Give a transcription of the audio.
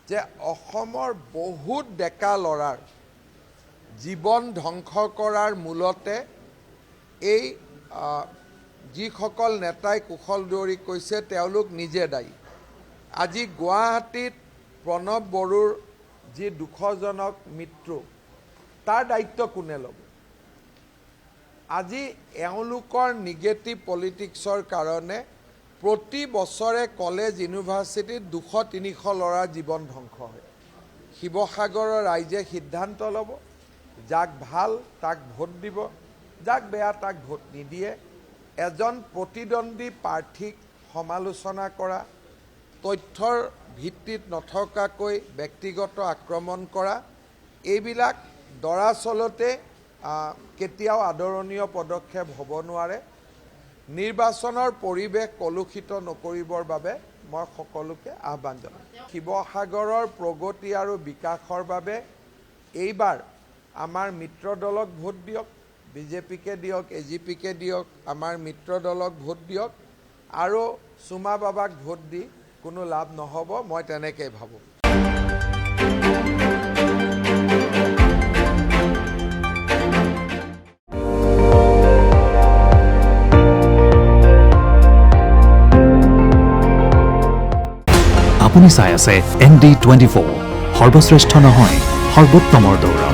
যে অসমৰ বহুত ডেকা ল'ৰাৰ জীৱন ধ্বংস কৰাৰ মূলতে এই যিসকল নেতাই কুশল দৌৰী কৈছে তেওঁলোক নিজে দায়ী। আজি গুৱাহাটীত প্ৰণৱ বড়োৰ যি দুখজনক মৃত্যু তাৰ দায়িত্ব কোনে ল'ব? আজি এওঁলোকৰ নিগেটিভ পলিটিক্সৰ কাৰণে প্ৰতি বছৰে কলেজ ইউনিভাৰ্চিটিত 200-300 ল'ৰাৰ জীৱন ধ্বংস হয়। শিৱসাগৰৰ ৰাইজে সিদ্ধান্ত ল'ব, যাক ভাল তাক ভোট দিব, যাক বেয়া তাক ভোট নিদিয়ে। এজন প্ৰতিদ্বন্দ্বী প্ৰাৰ্থীক সমালোচনা কৰা, তথ্যৰ ভিত্তিত নথকাকৈ ব্যক্তিগত আক্ৰমণ কৰা, এইবিলাক দৰাচলতে কেতিয়াও আদৰণীয় পদক্ষেপ হ'ব নোৱাৰে। নিৰ্বাচনৰ পৰিৱেশ কলুষিত নকৰিবৰ বাবে মই সকলোকে আহ্বান জনাম। শিৱসাগৰৰ প্ৰগতি আৰু বিকাশৰ বাবে এইবাৰ আমাৰ মিত্ৰ দলক ভোট দিয়ক, বিজেপিকে দিয়ক, এজিপিকে দিয়ক, আমাৰ মিত্ৰ দলক ভোট দিয়ক, আৰু চুমা বাবাক ভোট দি কোনো লাভ নহ'ব, মই তেনেকৈ ভাবোঁ। আপুনি চাই আছে ND24, সৰ্বশ্ৰেষ্ঠ নহয় সৰ্বোত্তমৰ দৌৰ।